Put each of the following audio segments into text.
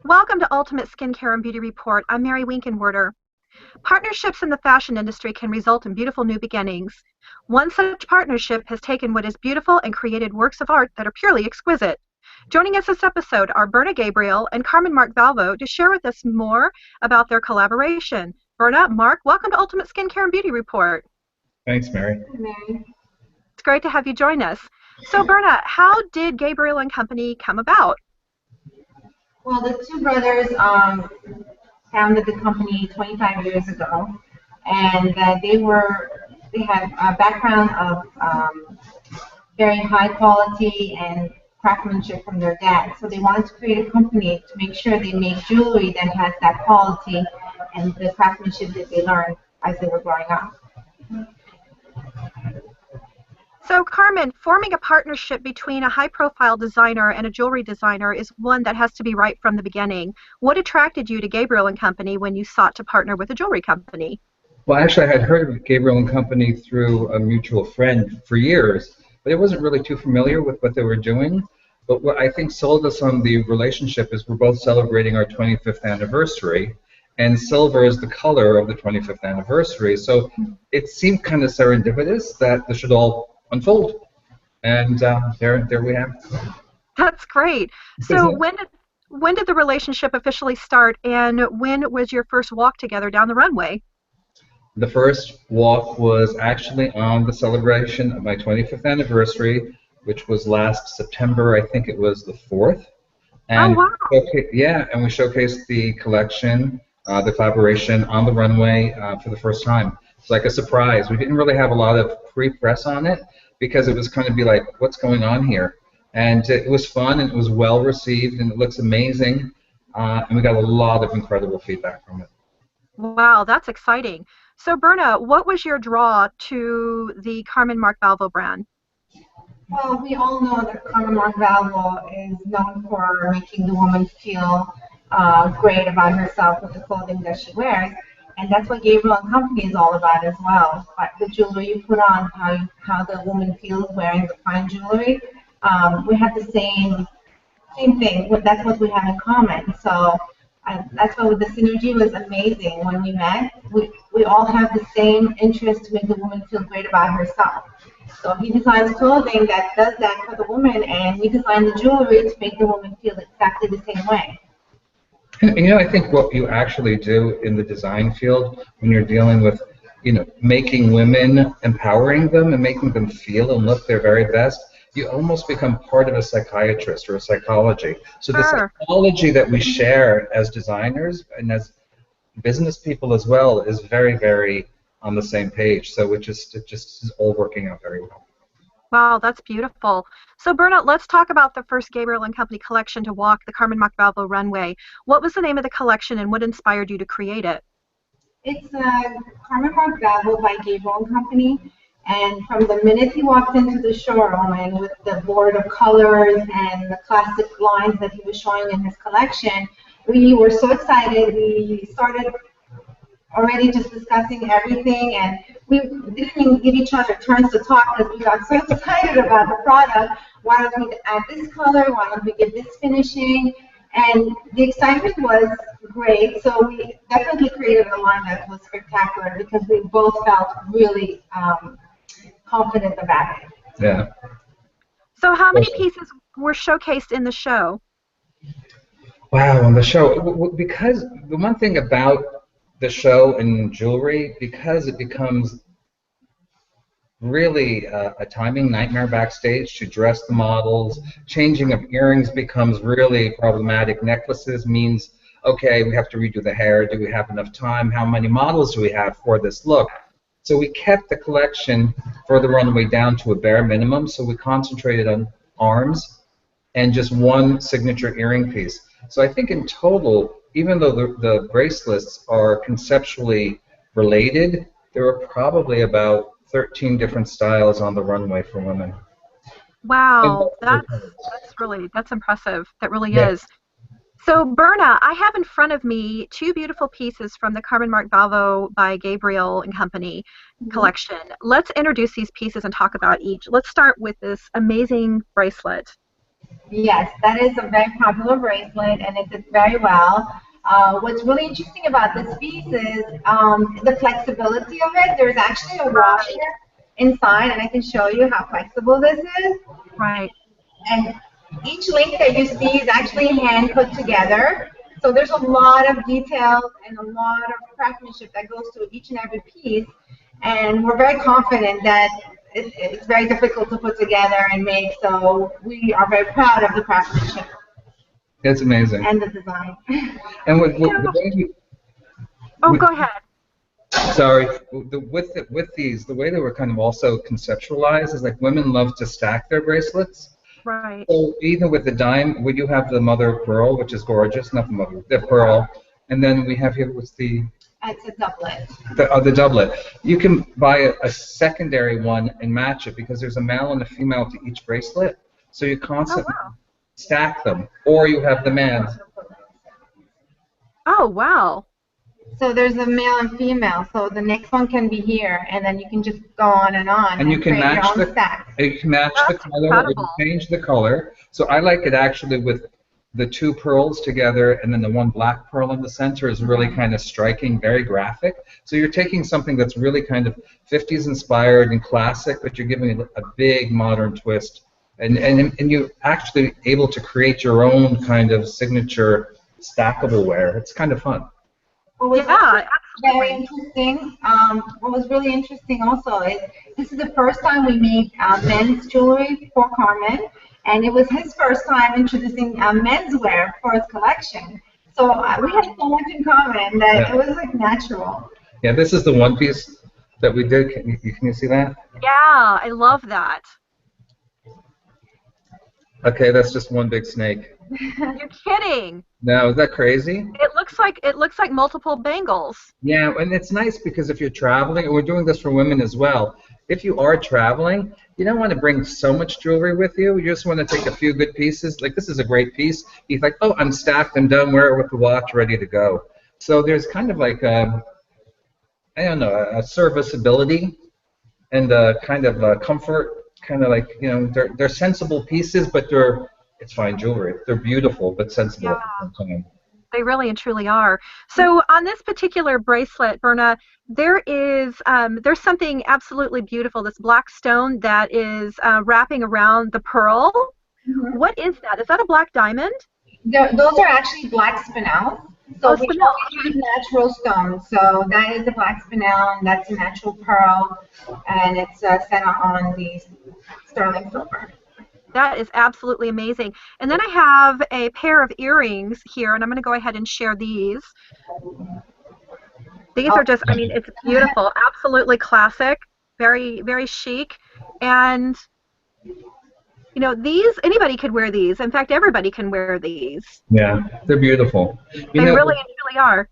Welcome to Ultimate Skincare and Beauty Report. I'm Mary Winkenwerder. Partnerships in the fashion industry can result in beautiful new beginnings. One such partnership has taken what is beautiful and created works of art that are purely exquisite. Joining us this episode are Berna Gabriel and Carmen Marc Valvo to share with us more about their collaboration. Berna, Marc, welcome to Ultimate Skincare and Beauty Report. Thanks, Mary. Hi, Mary. It's great to have you join us. So, Berna, how did Gabriel and Company come about? Well, the two brothers founded the company 25 years ago, and they had a background of very high quality and craftsmanship from their dad. So they wanted to create a company to make sure they make jewelry that has that quality and the craftsmanship that they learned as they were growing up. So, Carmen, forming a partnership between a high-profile designer and a jewelry designer is one that has to be right from the beginning. What attracted you to Gabriel and Company when you sought to partner with a jewelry company? Well, actually, I had heard of Gabriel and Company through a mutual friend for years, but I wasn't really too familiar with what they were doing. But what I think sold us on the relationship is we're both celebrating our 25th anniversary, and silver is the color of the 25th anniversary. So it seemed kind of serendipitous that this should all unfold, and there we have. That's great. So when did the relationship officially start, and when was your first walk together down the runway? The first walk was actually on the celebration of my 25th anniversary, which was last September. I think it was the 4th. And oh, wow. and we showcased the collection, the collaboration on the runway for the first time. It's like a surprise. We didn't really have a lot of pre-press on it because it was kind of be like, what's going on here? And it was fun, and it was well received, and it looks amazing, and we got a lot of incredible feedback from it. Wow, that's exciting. So, Berna, what was your draw to the Carmen Marc Valvo brand? Well, we all know that Carmen Marc Valvo is known for making the woman feel great about herself with the clothing that she wears. And that's what Gabriel and Company is all about as well. But the jewelry you put on, how the woman feels wearing the fine jewelry, we have the same thing. That's what we have in common. So that's why the synergy was amazing when we met. We all have the same interest to make the woman feel great about herself. So he designs clothing that does that for the woman, and we design the jewelry to make the woman feel exactly the same way. And, I think what you actually do in the design field when you're dealing with, making women, empowering them and making them feel and look their very best, you almost become part of a psychiatrist or a psychology. So the psychology that we share as designers and as business people as well is very, very on the same page. So it just is all working out very well. Wow, that's beautiful. So, Berna, let's talk about the first Gabriel and Company collection to walk the Carmen Marc Valvo runway. What was the name of the collection, and what inspired you to create it? It's Carmen Marc Valvo by Gabriel and Company. And from the minute he walked into the showroom and with the board of colors and the classic lines that he was showing in his collection, we were so excited. We started already just discussing everything, and we didn't even give each other turns to talk because we got so excited about the product. Why don't we add this color? Why don't we get this finishing? And the excitement was great, so we definitely created a line that was spectacular because we both felt really confident about it. Yeah. So how many pieces were showcased in the show? Wow, on the show, because the one thing about the show and jewelry, because it becomes really a timing nightmare backstage to dress the models. Changing of earrings becomes really problematic. Necklaces means, okay, we have to redo the hair. Do we have enough time? How many models do we have for this look? So we kept the collection for the runway down to a bare minimum, so we concentrated on arms and just one signature earring piece. So I think in total, even though the bracelets are conceptually related, there are probably about 13 different styles on the runway for women. Wow, that's impressive. That really is. So, Berna, I have in front of me two beautiful pieces from the Carmen Marc Valvo by Gabriel and Company collection. Let's introduce these pieces and talk about each. Let's start with this amazing bracelet. Yes, that is a very popular bracelet, and it did very well. What's really interesting about this piece is the flexibility of it. There's actually a Right, washer inside, and I can show you how flexible this is. right. And each link that you see is actually hand put together. So there's a lot of details and a lot of craftsmanship that goes to each and every piece. And we're very confident that it's very difficult to put together and make. So we are very proud of the craftsmanship It's amazing. and the design. And with, So, the way oh, we, go ahead. sorry, with these, the way they were kind of also conceptualized is like women love to stack their bracelets. Right. So even with the dime, we do have the mother of pearl, which is gorgeous, not the mother, the pearl, and then we have here what's It's a doublet. the doublet. You can buy a secondary one and match it because there's a male and a female to each bracelet, so you Oh, constantly wow. stack them, or you have the man's. Oh, wow. So there's a male and female. So the next one can be here, and then you can just go on And you can create your match own stack. you can match the That's color or you incredible. change the color. So I like it actually with the two pearls together and then the one black pearl in the center is really kind of striking, very graphic. So you're taking something that's really kind of 50s inspired and classic, but you're giving it a big modern twist. And you're actually able to create your own kind of signature stackable wear. It's kind of fun. What was Yeah, very absolutely. interesting, what was really interesting also is this is the first time we made men's jewelry for Carmen, and it was his first time introducing menswear for his collection. So we had so much in common that Yeah. it was like natural. Yeah, this is the one piece that we did. Can you see that? Yeah, I love that. Okay, that's just one big snake. You're kidding. Now, is that crazy? It looks like multiple bangles. Yeah, and it's nice because if you're traveling, and we're doing this for women as well, if you are traveling, you don't want to bring so much jewelry with you. You just want to take a few good pieces. Like this is a great piece. You're like, oh, I'm stacked, I'm done, wear it with the watch, ready to go. So there's kind of like I don't know, a serviceability and a kind of a comfort, kind of like they're sensible pieces, but it's fine jewelry. They're beautiful but sensible Yeah, at the same time. they really and truly are. So on this particular bracelet, Berna, there's something absolutely beautiful. This black stone that is wrapping around the pearl. Mhm. What is that? Is that a black diamond? Those are actually black spinels. Oh, So we spinel. always use natural stones. So that is a black spinel, and that's a natural pearl, and it's set on the sterling silver. That is absolutely amazing. And then I have a pair of earrings here, and I'm going to go ahead and share these. These Oh, are just, I mean, it's beautiful, absolutely classic, very, very chic. And, anybody could wear these. In fact, everybody can wear these. Yeah, they're beautiful. You They know, really and truly are.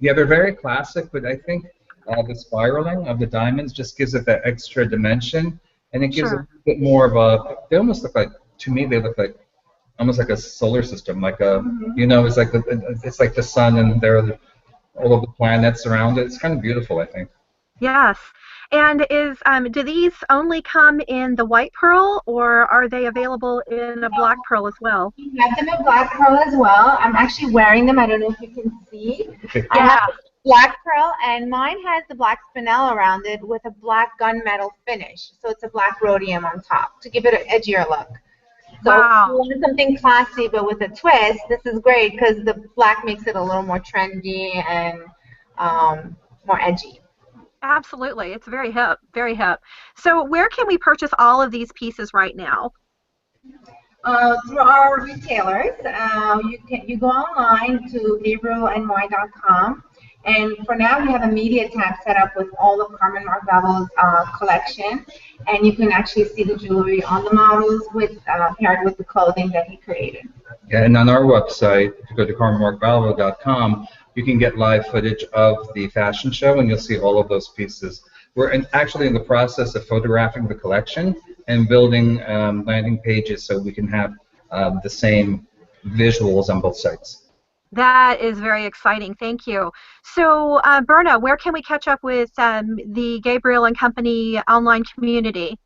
yeah, they're very classic, but I think the spiraling of the diamonds just gives it that extra dimension, and it gives it a Sure. bit more of a. They almost look like, to me, they look like almost like a solar system, like mhm. it's like the sun and there are all of the planets around it. It's kind of beautiful, I think. Yes. And do these only come in the white pearl, or are they available in a black pearl as well? We have them in black pearl as well. I'm actually wearing them. I don't know if you can see. Okay. I have Yeah. black pearl, and mine has the black spinel around it with a black gunmetal finish. So it's a black rhodium on top to give it an edgier look. So if you Wow. want something classy but with a twist, this is great because the black makes it a little more trendy and more edgy. Absolutely. It's very hip, very hip. So where can we purchase all of these pieces right now? Through our retailers, you go online to gabrielandmy.com, and for now we have a media tab set up with all of Carmen Marc Valvo's collection, and you can actually see the jewelry on the models with paired with the clothing that he created. Yeah, and on our website, if you go to carmenmarcvalvo.com, you can get live footage of the fashion show, and you'll see all of those pieces. Actually in the process of photographing the collection and building landing pages so we can have the same visuals on both sites. That is very exciting. Thank you. So, Berna, where can we catch up with the Gabriel and Company online community?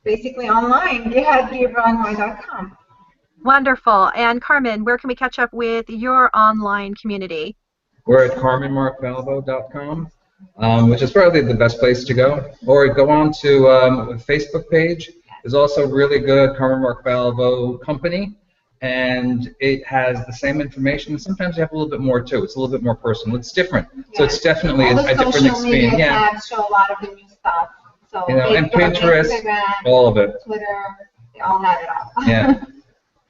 basically online. They had GabrielNY.com. Wonderful. And Carmen, where can we catch up with your online community? We're at CarmenMarcValvo.com, which is probably the best place to go. Or go on to the Facebook page. There's also really good Carmen Marc Valvo company, and it has the same information. Sometimes you have a little bit more too. It's a little bit more personal. It's different. Yeah. So it's definitely a different experience. Media tabs show a lot of the new stuff. So and Pinterest, Instagram, all of it. Twitter, they all have it all. Yeah.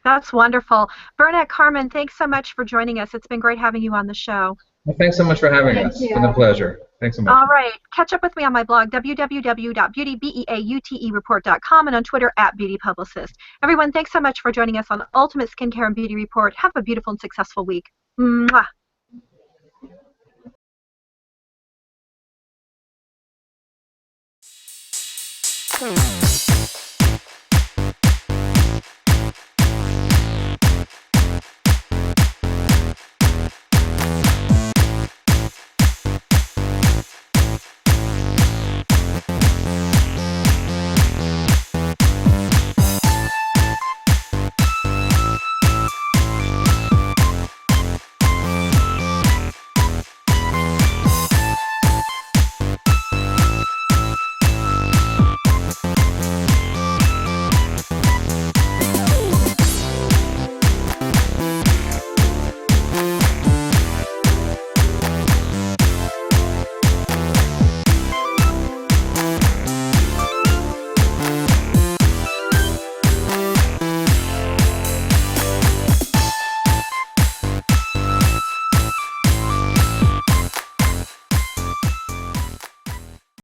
That's wonderful. Berna, Carmen, thanks so much for joining us. It's been great having you on the show. Well, thanks so much for having us. It's been a pleasure. Thanks so much. All right. Catch up with me on my blog, www.beautybeautereport.com, and on Twitter @BeautyPublicist. Everyone, thanks so much for joining us on Ultimate Skincare and Beauty Report. Have a beautiful and successful week. Mwah.